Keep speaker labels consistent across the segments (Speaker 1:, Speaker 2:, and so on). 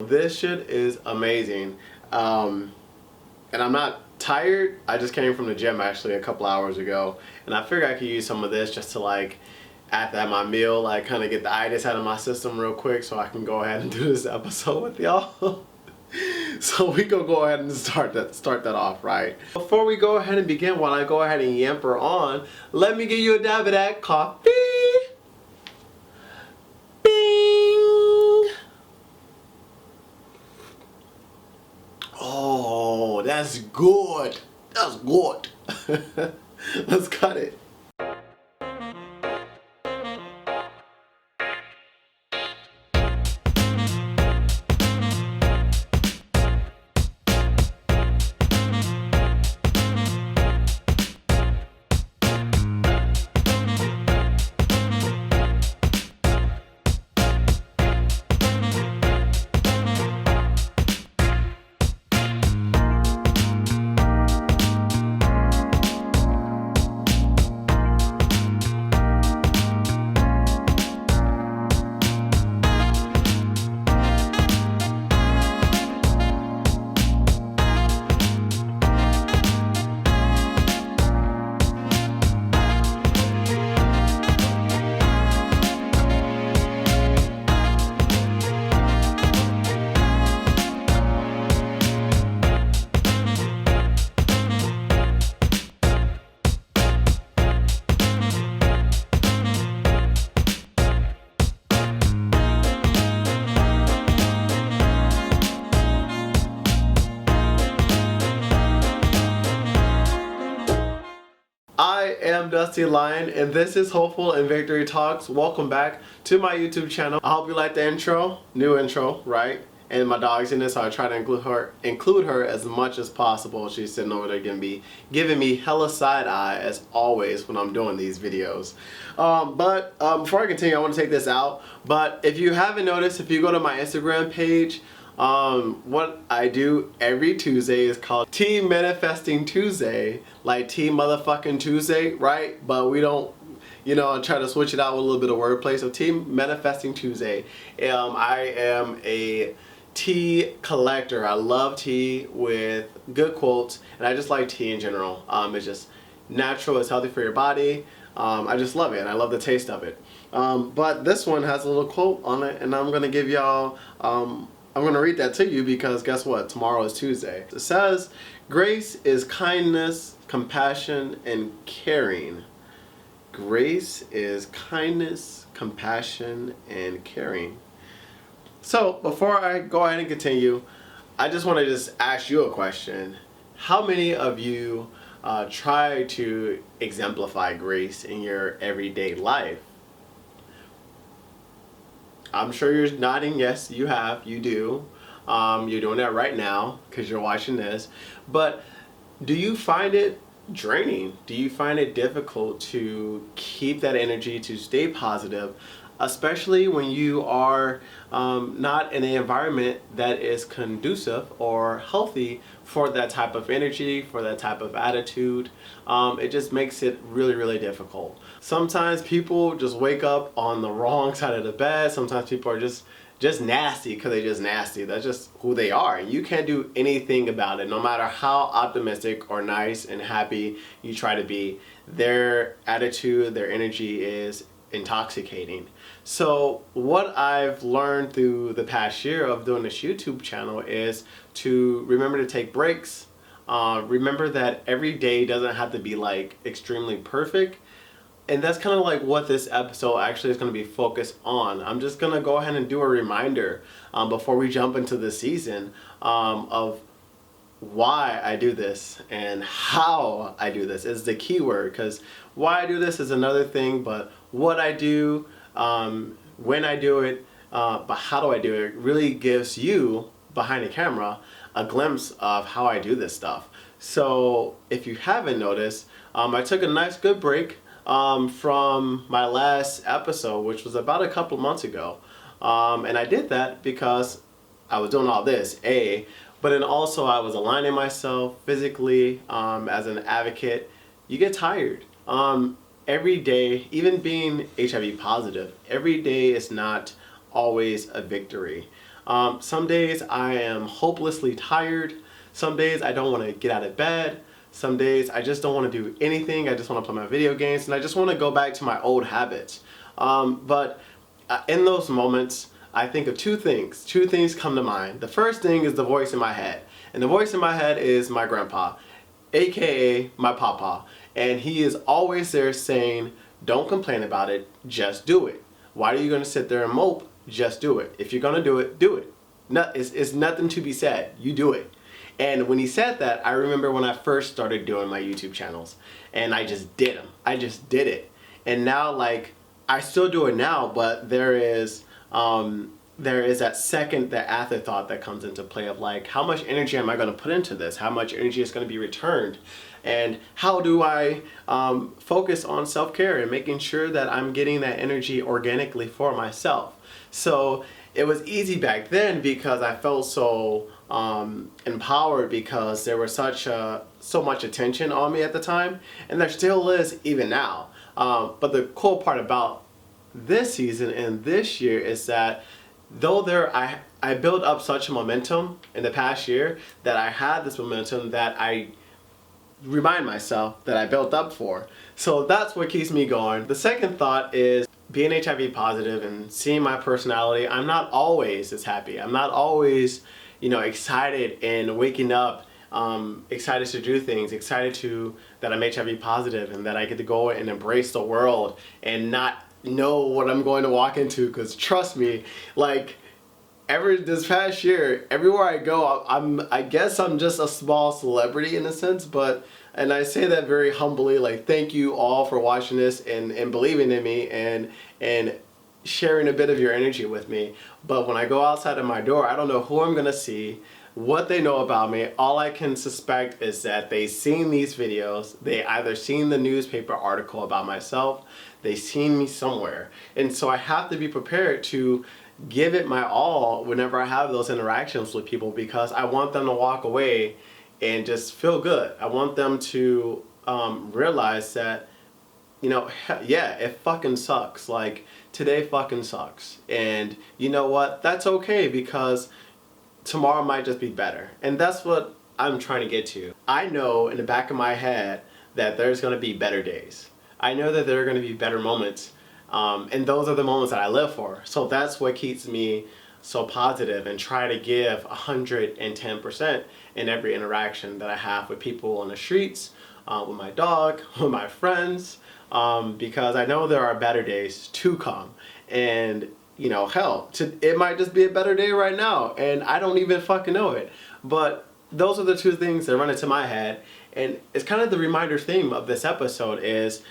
Speaker 1: This shit is amazing. And I'm not tired. I just came from the gym actually a couple hours ago, and I figured I could use some of this just to like after my meal, like kind of get the itis out of my system real quick so I can go ahead and do this episode with y'all. So we gonna go ahead and start that off, right? Before we go ahead and begin, while I go ahead and yamper on, let me give you a dab of that coffee. Bing! Oh, that's good. That's good. Let's cut it. I am Dusty Lion, and this is Hopeful and Victory Talks. Welcome back to my YouTube channel. I hope you like the intro, new intro, right? And my dog's in this, so I try to include her as much as possible. She's sitting over there giving me hella side eye as always when I'm doing these videos. Before I continue, I want to take this out. But if you haven't noticed, if you go to my Instagram page, what I do every Tuesday is called Tea Manifesting Tuesday, like Tea Motherfucking Tuesday, right? But we don't, try to switch it out with a little bit of wordplay. So Tea Manifesting Tuesday. I am a tea collector. I love tea with good quotes, and I just like tea in general. It's just natural, it's healthy for your body. I just love it, and I love the taste of it. But this one has a little quote on it, and I'm gonna give y'all, I'm going to read that to you because guess what? Tomorrow is Tuesday. It says, grace is kindness, compassion, and caring. Grace is kindness, compassion, and caring. So before I go ahead and continue, I just want to ask you a question. How many of you try to exemplify grace in your everyday life? I'm sure you're nodding, yes, you have, you do. You're doing that right now because you're watching this. But do you find it draining? Do you find it difficult to keep that energy, to stay positive, especially when you are not in an environment that is conducive or healthy for that type of energy, for that type of attitude? It just makes it really, really difficult. Sometimes people just wake up on the wrong side of the bed. Sometimes people are just nasty because they're just nasty. That's just who they are. And you can't do anything about it. No matter how optimistic or nice and happy you try to be, their attitude, their energy is intoxicating. So what I've learned through the past year of doing this YouTube channel is to remember to take breaks. Remember that every day doesn't have to be like extremely perfect. And that's kind of like what this episode actually is going to be focused on. I'm just going to go ahead and do a reminder before we jump into the season of why I do this and how I do this is the key word, because why I do this is another thing, but what I do, when I do it, but how do I do it really gives you behind the camera a glimpse of how I do this stuff. So if you haven't noticed, I took a nice good break from my last episode, which was about a couple months ago. And I did that because I was doing all this, but then also I was aligning myself physically as an advocate. You get tired. Every day, even being HIV positive, every day is not always a victory. Some days I am hopelessly tired. Some days I don't want to get out of bed. Some days I just don't want to do anything. I just want to play my video games and I just want to go back to my old habits. But in those moments, I think of two things. Two things come to mind. The first thing is the voice in my head. And the voice in my head is my grandpa, aka my papa. And he is always there saying, don't complain about it, just do it. Why are you going to sit there and mope? Just do it. If you're going to do it, do it. It's nothing to be said. You do it. And when he said that, I remember when I first started doing my YouTube channels. And I just did them. I just did it. And now, like, I still do it now, but there is that afterthought that comes into play of like, how much energy am I going to put into this? How much energy is going to be returned? And how do I focus on self-care and making sure that I'm getting that energy organically for myself? So it was easy back then because I felt so empowered because there was so much attention on me at the time, and there still is even now. But the cool part about this season and this year is that though I built up such a momentum in the past year, that I had this momentum that I remind myself that I built up for. So that's what keeps me going. The second thought is being HIV positive and seeing my personality. I'm not always as happy. I'm not always, excited and waking up, excited to do things, that I'm HIV positive and that I get to go and embrace the world and not know what I'm going to walk into. Because trust me, like, this past year, everywhere I go, I guess I'm just a small celebrity in a sense, and I say that very humbly, like, thank you all for watching this and believing in me and sharing a bit of your energy with me. But when I go outside of my door, I don't know who I'm gonna see, what they know about me. All I can suspect is that they've seen these videos, they either seen the newspaper article about myself, they've seen me somewhere. And so I have to be prepared to give it my all whenever I have those interactions with people, because I want them to walk away and just feel good. I want them to realize that, yeah, it fucking sucks. Like, today fucking sucks. And you know what? That's okay, because tomorrow might just be better. And that's what I'm trying to get to. I know in the back of my head that there's going to be better days. I know that there are going to be better moments. And those are the moments that I live for. So that's what keeps me so positive and try to give 110% in every interaction that I have with people on the streets, with my dog, with my friends, because I know there are better days to come. And, hell, it might just be a better day right now, and I don't even fucking know it. But those are the two things that run into my head. And it's kind of the reminder theme of this episode is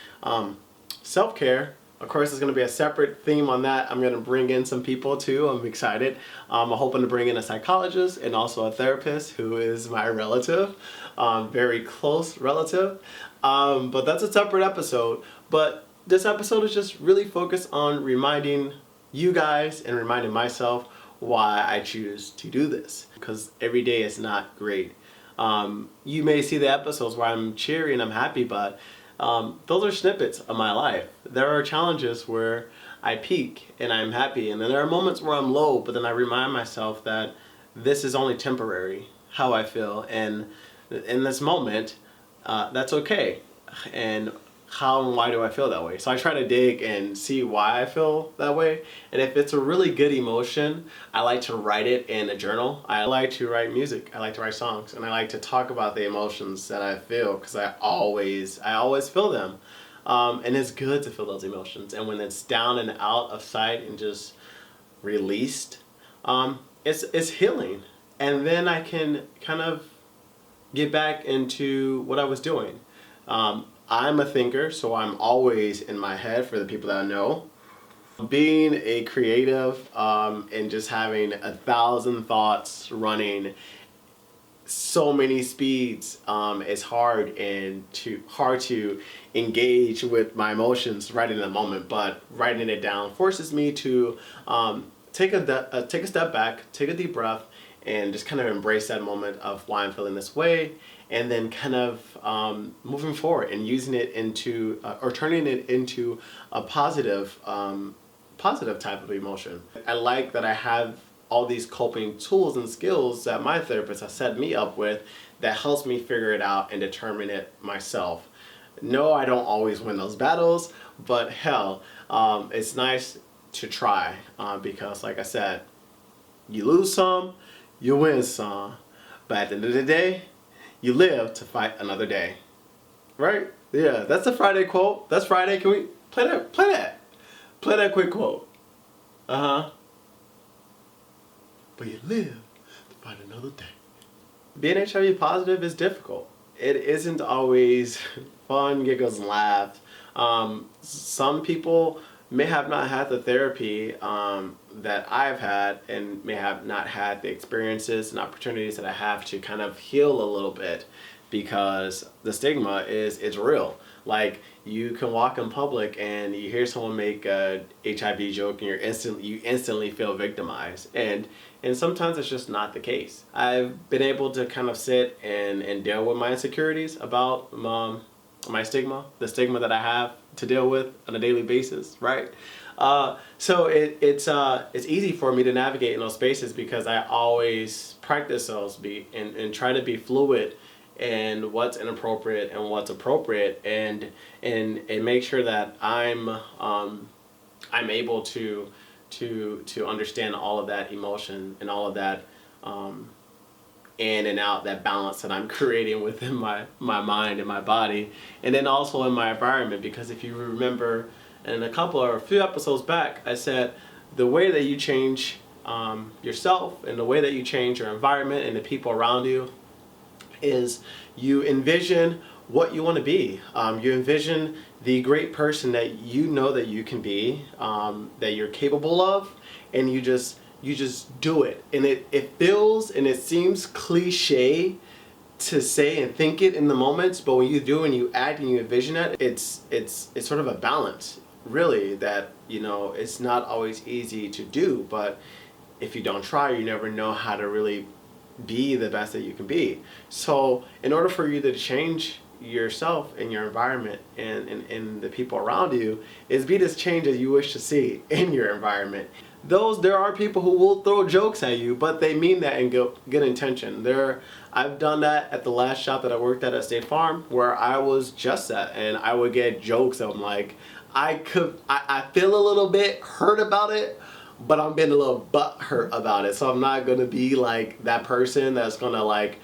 Speaker 1: self-care. Of course, there's going to be a separate theme on that. I'm going to bring in some people too. I'm excited. I'm hoping to bring in a psychologist and also a therapist who is my relative, very close relative. But that's a separate episode. But this episode is just really focused on reminding you guys and reminding myself why I choose to do this. Because every day is not great. You may see the episodes where I'm cheery and I'm happy, but those are snippets of my life. There are challenges where I peak and I'm happy, and then there are moments where I'm low, but then I remind myself that this is only temporary, how I feel, and in this moment, that's okay. And how and why do I feel that way? So I try to dig and see why I feel that way. And if it's a really good emotion, I like to write it in a journal. I like to write music. I like to write songs. And I like to talk about the emotions that I feel, because I always feel them. And it's good to feel those emotions. And when it's down and out of sight and just released, it's healing. And then I can kind of get back into what I was doing. I'm a thinker, so I'm always in my head for the people that I know. Being a creative and just having 1,000 thoughts running so many speeds is hard to engage with my emotions right in the moment. But writing it down forces me to take a step back, take a deep breath, and just kind of embrace that moment of why I'm feeling this way, and then kind of moving forward and using it into or turning it into a positive type of emotion. I like that I have all these coping tools and skills that my therapist has set me up with that helps me figure it out and determine it myself. No, I don't always win those battles, but hell, it's nice to try because, like I said, you lose some, you win some, but at the end of the day, you live to fight another day. Right? Yeah, that's the Friday quote. That's Friday. Can we play that? Play that. Play that quick quote. Uh-huh. But you live to fight another day. Being HIV positive is difficult. It isn't always fun, giggles, and laughs. Some people may have not had the therapy that I've had, and may have not had the experiences and opportunities that I have to kind of heal a little bit, because the stigma it's real. Like, you can walk in public and you hear someone make a HIV joke and you instantly feel victimized, and sometimes it's just not the case. I've been able to kind of sit and deal with my insecurities about my stigma, the stigma that I have to deal with on a daily basis, right? So it's easy for me to navigate in those spaces because I always practice those and try to be fluid and what's inappropriate and what's appropriate, and make sure that I'm able to understand all of that emotion and all of that in and out, that balance that I'm creating within my mind and my body, and then also in my environment. Because if you remember in a few episodes back, I said the way that you change yourself and the way that you change your environment and the people around you is you envision what you want to be. You envision the great person that you know that you can be, that you're capable of, and you just do it. And it feels and it seems cliche to say and think it in the moments, but when you do and you act and you envision it, it's sort of a balance, really, that, you know, it's not always easy to do, but if you don't try, you never know how to really be the best that you can be. So in order for you to change yourself and your environment and the people around you, is be this change that you wish to see in your environment. There are people who will throw jokes at you, but they mean that in good intention. I've done that at the last shop that I worked at State Farm, where I was just that, and I would get jokes of like, I feel a little bit hurt about it, but I'm being a little butthurt about it. So I'm not gonna be like that person that's gonna like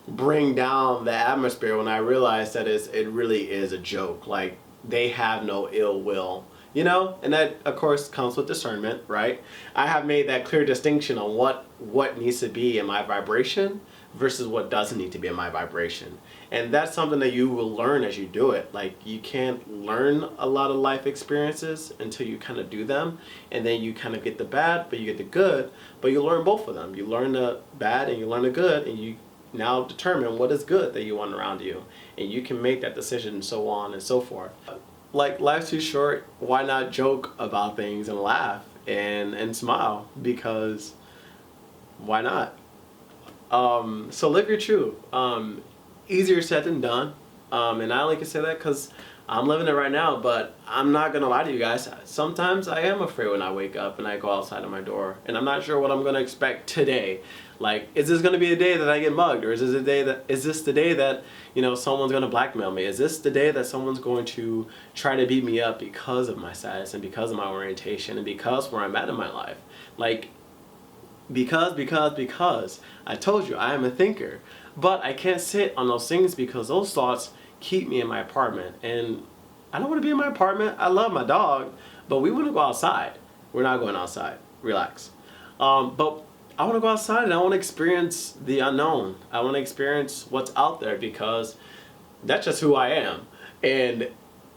Speaker 1: bring down the atmosphere when I realize that it really is a joke. Like, they have no ill will, you know? And that of course comes with discernment, right? I have made that clear distinction on what needs to be in my vibration versus what doesn't need to be in my vibration. And that's something that you will learn as you do it. Like, you can't learn a lot of life experiences until you kind of do them, and then you kind of get the bad, but you get the good, but you learn both of them. You learn the bad and you learn the good, and you now determine what is good that you want around you, and you can make that decision, and so on and so forth. Like, life's too short. Why not joke about things and laugh and smile? Because why not? So live your truth. Easier said than done. And I only can say that because I'm living it right now, but I'm not gonna lie to you guys. Sometimes I am afraid when I wake up and I go outside of my door, and I'm not sure what I'm gonna expect today. Like, is this gonna be the day that I get mugged, or is this the day that, you know, someone's gonna blackmail me? Is this the day that someone's going to try to beat me up because of my status and because of my orientation and because where I'm at in my life? Like, because I told you I am a thinker, but I can't sit on those things because those thoughts keep me in my apartment, and I don't want to be in my apartment. I love my dog, but we want to go outside. We're not going outside. Relax. But I want to go outside and I want to experience the unknown. I want to experience what's out there, because that's just who I am. And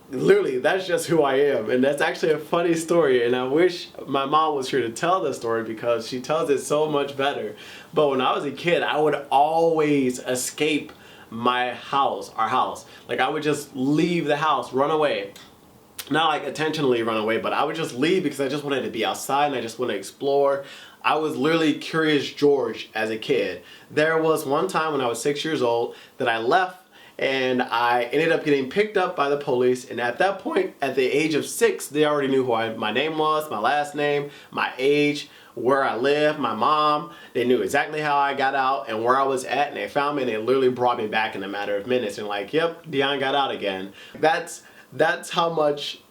Speaker 1: literally, that's just who I am. And that's actually a funny story, and I wish my mom was here to tell the story because she tells it so much better. But when I was a kid, I would always escape our house. Like, I would just leave the house, run away. Not like intentionally run away, but I would just leave because I just wanted to be outside and I just wanted to explore. I was literally Curious George as a kid. There was one time when I was 6 years old that I left, and I ended up getting picked up by the police. And at that point, at the age of 6, they already knew who my name was, my last name, my age, where I live, my mom, they knew exactly how I got out and where I was at, and they found me and they literally brought me back in a matter of minutes and like, yep, Dion got out again. That's how much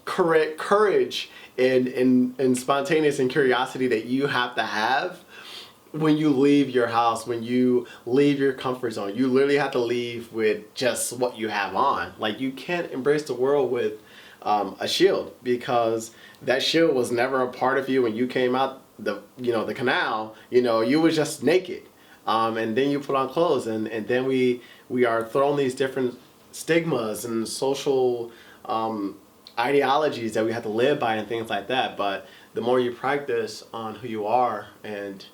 Speaker 1: courage and spontaneous and curiosity that you have to have when you leave your house, when you leave your comfort zone. You literally have to leave with just what you have on. Like, you can't embrace the world with a shield, because that shield was never a part of you when you came out the canal. You was just naked, and then you put on clothes, and then we are thrown these different stigmas and social ideologies that we have to live by and things like that. But the more you practice on who you are and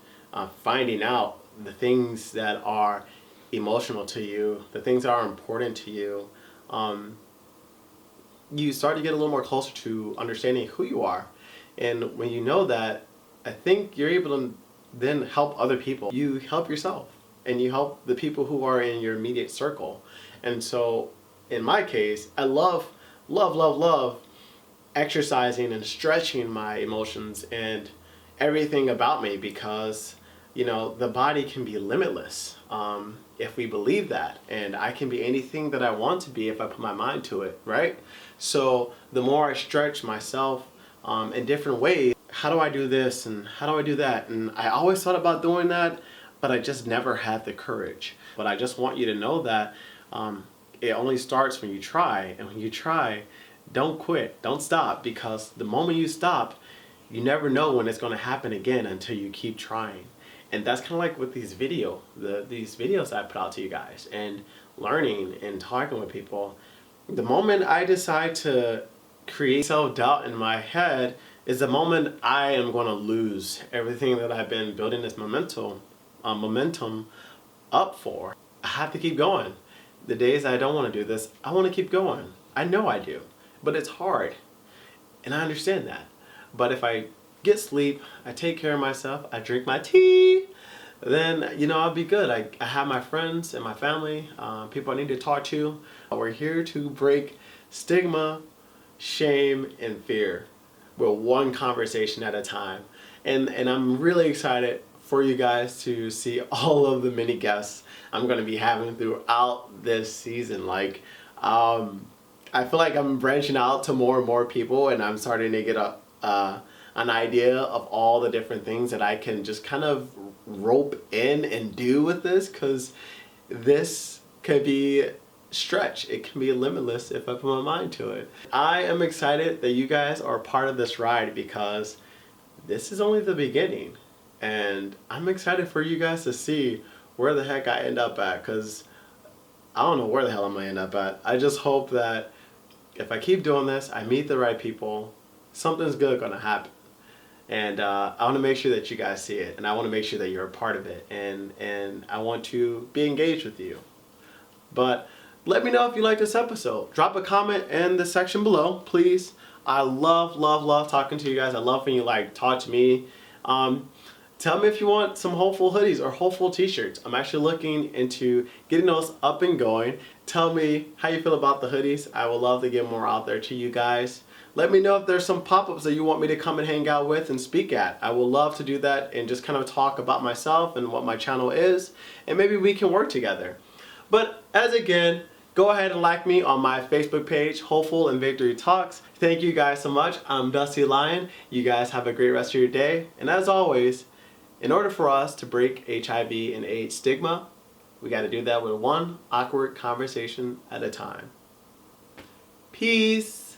Speaker 1: finding out the things that are emotional to you, the things that are important to you, you start to get a little more closer to understanding who you are. And when you know that, I think you're able to then help other people. You help yourself and you help the people who are in your immediate circle. And so in my case, I love exercising and stretching my emotions and everything about me, because the body can be limitless if we believe that, and I can be anything that I want to be if I put my mind to it, right? So the more I stretch myself in different ways, how do I do this and how do I do that? And I always thought about doing that, but I just never had the courage. But I just want you to know that it only starts when you try, and when you try, don't quit, don't stop, because the moment you stop, you never know when it's going to happen again until you keep trying. And that's kind of like with these videos I put out to you guys, and learning and talking with people. The moment I decide to create self-doubt in my head is the moment I am going to lose everything that I've been building this momentum up for. I have to keep going. The days I don't want to do this, I want to keep going. I know I do, but it's hard, and I understand that. But if I get sleep, I take care of myself, I drink my tea, then I'll be good. I have my friends and my family, people I need to talk to. We're here to break stigma, shame, and fear. We're one conversation at a time. And I'm really excited for you guys to see all of the many guests I'm going to be having throughout this season. Like, I feel like I'm branching out to more and more people, and I'm starting to get an idea of all the different things that I can just kind of rope in and do with this, because this could be stretch. It can be limitless if I put my mind to it. I am excited that you guys are part of this ride, because this is only the beginning, and I'm excited for you guys to see where the heck I end up at, because I don't know where the hell I'm gonna end up at. I just hope that if I keep doing this, I meet the right people, something's good gonna happen. And I want to make sure that you guys see it, and I want to make sure that you're a part of it, and I want to be engaged with you. But let me know if you like this episode. Drop a comment in the section below, please. I love talking to you guys. I love when you talk to me. Tell me if you want some hopeful hoodies or hopeful t-shirts. I'm actually looking into getting those up and going. Tell me how you feel about the hoodies. I would love to get more out there to you guys. Let me know if there's some pop-ups that you want me to come and hang out with and speak at. I would love to do that and just kind of talk about myself and what my channel is, and maybe we can work together. But again, go ahead and like me on my Facebook page, Hopeful and Victory Talks. Thank you guys so much. I'm Dusty Lion. You guys have a great rest of your day. And as always, in order for us to break HIV and AIDS stigma, we got to do that with one awkward conversation at a time. Peace.